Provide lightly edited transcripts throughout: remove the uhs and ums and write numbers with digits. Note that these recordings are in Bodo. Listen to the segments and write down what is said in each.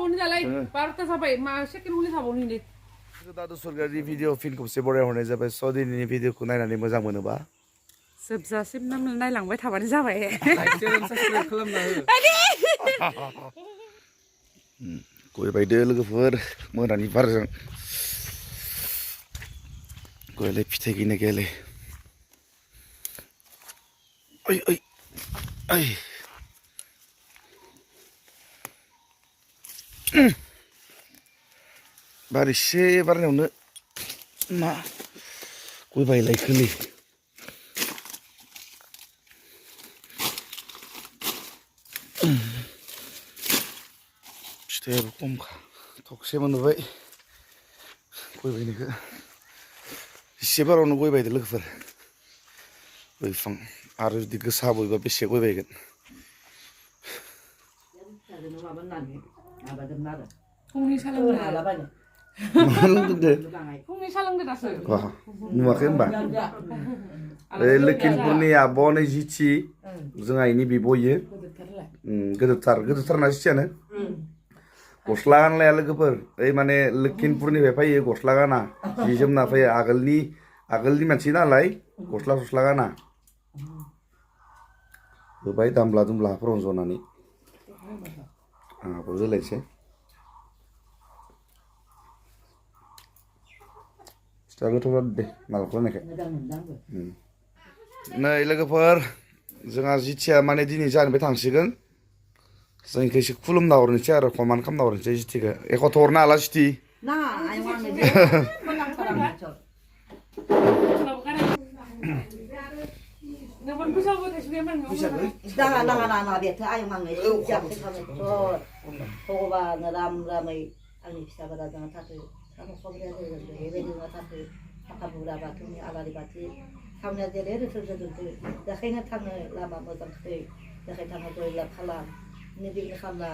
थाबावनि दालाय 12ता जाबाय मा सेकेन्ड हलि थाबावनि दे दादु सरकारि भिडिअ फिन खनसे बरायहरनाय जाबाय स' दिनैनि भिडिअखौ नायनानै मोजां मोनोबा जोबजासिम नायलांबाय थाबानो जाबाय गय बायदो लोगोफोर मोनानि बारजों गयलाय फिथाइ गैना गैयालै ओइ ओइ ओइ बारिसे बारनायावनो मा गय बायलायखोलै फिथाइयाबो खमखा थगसे मोनबाय गय बायनायखौ एसे बारावनो गय बायदो लोगोफोर गय बिफां आरो जुदि गोसा बयबा बेसे गय बायगोन फुंनि सा लोंदो फुंनि सा लोंदो दासो नुवाखै होमबा ओइ लखिमपुरनि आब'नि जिथि जोंहा इनि बिब'यो गोदोरथारना जिथियानो गस्ला गानलाया लोगोफोर ओइ माने लखिमपुरनिफ्राय फैयो गस्ला गाना जि जोमना फैयो आगोलनि मानसि नालाय गस्ला गाना होबाय दामला दुमला हाफोराव जनानै आंहाबो होलायसै फिथा गोथाव दे मालाखौ होनायखाय नै लोगोफोर जोंहा जिथिया माने दिनै जानोबो थांसिगोन जोंखौ एसे खुलुमना हरनोसै आरो खमान खालामना हरनोसै जिथिखौ एख'थ' हरनो हाला जिथि नाङा बेथो आयं आंनो भगबान राम रामै आंनि फिसाफोरा जोंहा थाथो सानस'ग्राया बेबायदिनो थाथो थाखा बुरा बाथौनि आलारि बाथि थांनाया जेरै रोसोर जोदोंथो देखायनो थाङो लामा मोजांखै देखाय थाङो जय लाभ खालाम बिदिनो खालामना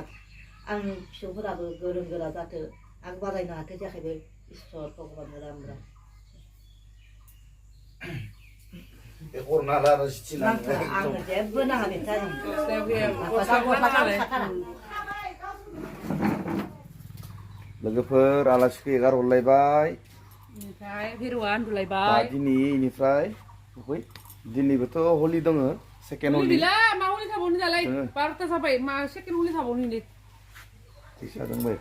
आंनि फिसौफोराबो गोरों गोरा जाथो आं बारायनो हाथो जाखायबो इसोर भगबान राम राम आंनो जेबो नाङा बेथो लोगोफोर आलासिखौ एगार हरलायबाय दिनैनिफ्राय दिनैबोथ' हलि दङ सेकेन्ड हलि मा हलि थाबावनि दालाय 12ता जाबाय मा सेकेन्ड हलि थाबावनि दे फैसा दंबा 100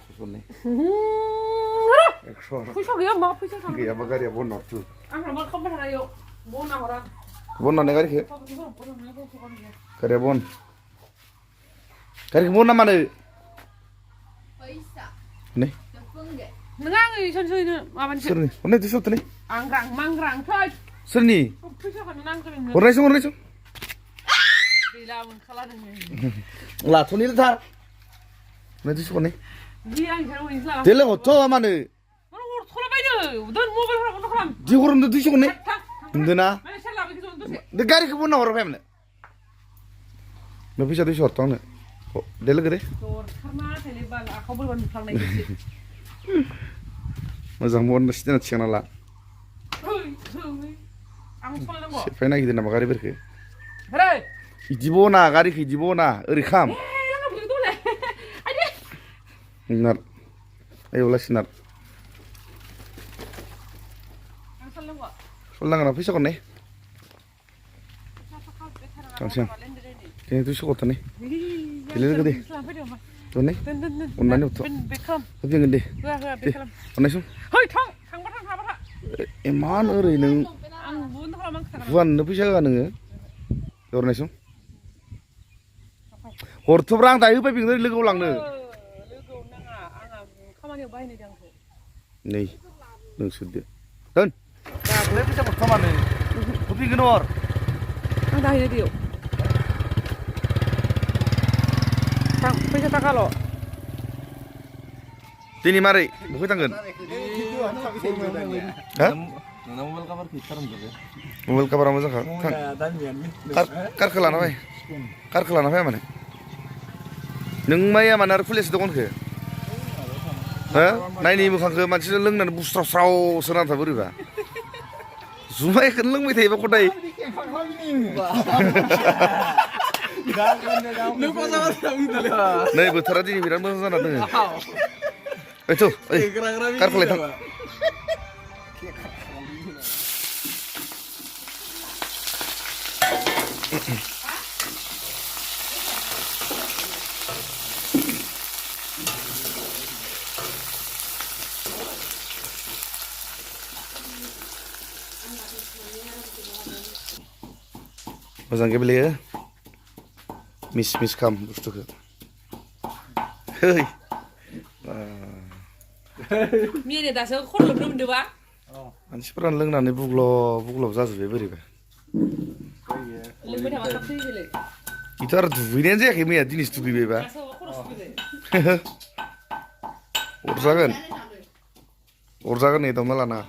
फैसा गैया मा फैसा गैयाबा गारिया बन्द हरथु आंहा मा खालामबाय थानायाव बना हरा बननानै गारिखौ गारिया बन ना मानो नै नों आङो इसोरनो माबानोसै सोरनि हरनाय दुइस' हरथ'नि आंग्रां मांग्रां थै सोरनि फैसाखौनो नांगौ हरनायसं गैला मोनखाला नोङो लाथ'नि थार हरनाय दुइस' हरनाय दि आं इसोर हरनोसै लागा देलाय हरथ' मानो हरथ'लाबायनो दोन मबाइलफोरा बन्द खालाम जि गरमदो दुइस' हरनाय होनदोना सोर लाबोखो जन दसे दे गारिखौ बन्द हरबाय आंनो फैसा दुइस' हरथ' आंनो दे लोगो दे दरखारना थाइले बाल आखाव बोरैबा नुफ्लांनायसै मोजां बन्द सिदाना थिखांना ला आं सलायनांगौ सेफाय नागिरदों नामा गारिफोरखौ रे इदि बना गारिखौ इदि बना ओरै खाम नार आयौला सिनार सलायनांगोन फैसा हरनाय थांसै आं दिनै दुइस' हरथ'नि देलै लोगो दे हरनाय अननानै हरथ' होफिनगोन दे दे हरनायसं इमान ओरै नों हुवाननो फैसा होआ नोङो हरनायसं हरथ'ब्रा आं दायो होफैफिनगोन लोगोआव लांनो नै नोंसोरदो दोन फैसा हरथ'मानो होफैगोन हर आं दायो दैयाव फैसा थाखाल' दिनै मारै बहाय थांगोन मबाइल काभारा मोजांखा कारखौ लाना फै कारखौ लाना फैया माने नों माया मानो आरो खुलियासो दखानखौ हो नायनि मोखांखौ मानसिजों लोंनानै बुस्राव सोना था बोरैबा जुमायखौनो लोंबाय थायोबा खदाय नों मा जाबाय बुंदोलै नै बोथोरा दिनै बिराद मोजां जाना दङ ओइथ' ओइ कारखौलाय थां मोजां गेब्लेयो मिस मिस खाम बुस्थुखौ है मिनि दासो खर'लोबनो मोनदोंबा मानसिफोरानो लोंनानै बुग्लब जाजोब्बाय बोरैबा लोंबाय थाबा थाब थैयोलै बेथ' आरो दुगैनायानो जायाखै मैया दिनैसो दुगैबायबा दासो खर' सुफैबाय अरजागोन नै दावना लाना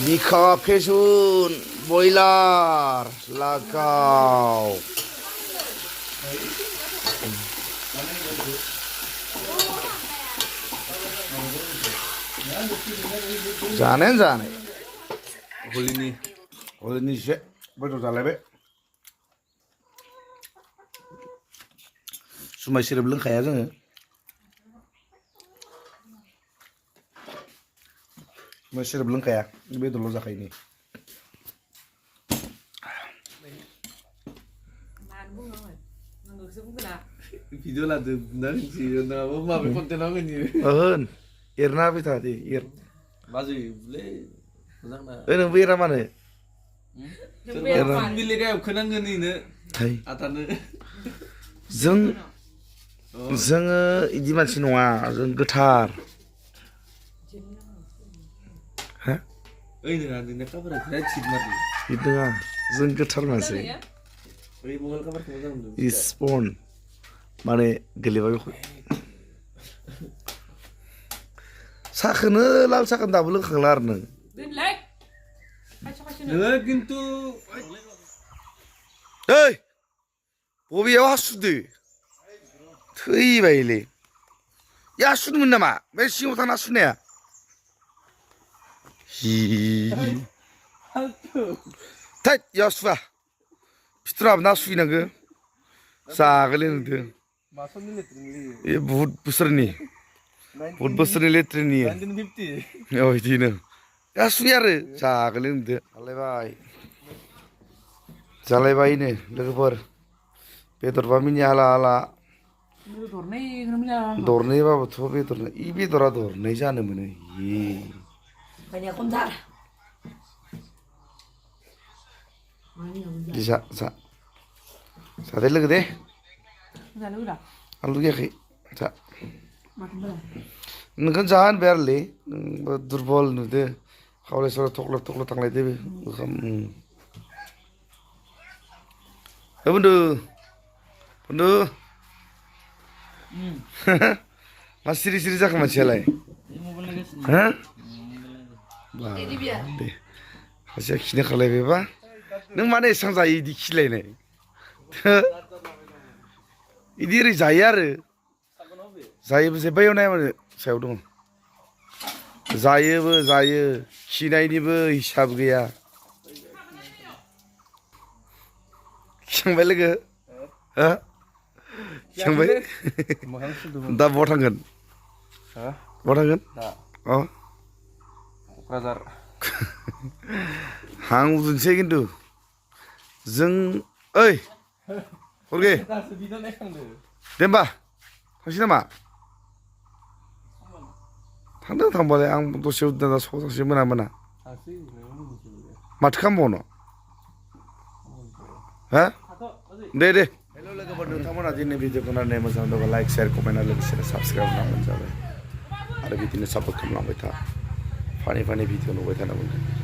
बिखा फेसुन बयलार लागाव जानायानो जानाय हलिनि एसे बेदर जालायबाय जुमाय सेरेब लोंखाया जोङो जुमाय सेरेब लोंखाया बेदरल' जाखायो नै भिडिअ लादो बुंना होनसै नङाबा माबे कन्टेन्टआव होनि ओहोन एरना होबाय था दे एर बाजैलै मोजां ना ओइ नोंबो एरा मानो बिले गायब खोनांगोन इनो है आतानो जोङो इदि मानसि नङा जों गोथार हा ओइ नोंहा नोंना काबारा बिराद सिट मारदों बिदि नङा जों गोथार मानसि ओइ मबाइल काबारखौ मोजां मोनदों इस्पन माने गेलेबाय साखोनो लाल साखोन दाबो लोंखांला आरो नों दोनलाय खायसे नोङो खिन्थु ओइ बबेयाव हासुदो थैबायलै हासुदोंमोन नामा बे सिङाव थाना हासुनाया थैद हासुवा फिथर हाबना हासुहैनांगौ जागोनलै नोंदों मासनि लेट्रिनलै ए बहुत बोसोरनि लेट्रिननि 1950 औ बिदिनो हासुयो आरो जागोनलै नोंदो जालायबायनो लोगोफोर बेदरबा मिनि हाला हाला दरनैबाबोथ' बेदरना इ बेदरा दरनै जानो मोनो Banyak kontar. जादे लोगो दे जानो उरा आं लुगैयाखै जा माथो नोंखौ जा होनबाय आरोलै नोंबो दुरबल नुदो खावलाय सराय थख्ल' थांलायदो ओंखाम बुन्दु मा सिरि जाखो मानसियालाय हा दे सासेया खिनो खालायबायबा नों मानो एसां जायो इदि खिलायनाय इदि ओरै जायो आरो जायोबो जेब्बायाव नाया मानो सायाव दङ जायो खिनायनिबो हिसाब गैया खिखांबाय लोगो हा खिखांबाय दा बहा थांगोन अ क'क्राझार हां उन्दुनोसै खिन्थु जों ओइ हरगे दासो बिना नायखांदो दे होमबा थांसै नामा थांबालाय आं दसे उन्दुना सौजासे मोना थांसै माथो खालामबावनो हा दे हेल' लोगोफोर नोंथांमोना दिनै भिडिअखौ नायनानै मोजां दंबा लाइक शेयार कमेन्ट आरो लोगोसे साबस्क्राइब खालामबानो जाबाय आरो बिदिनो सापर्ट खालामलांबाय था फानि भिडिअ नुबाय थानो मोनगोन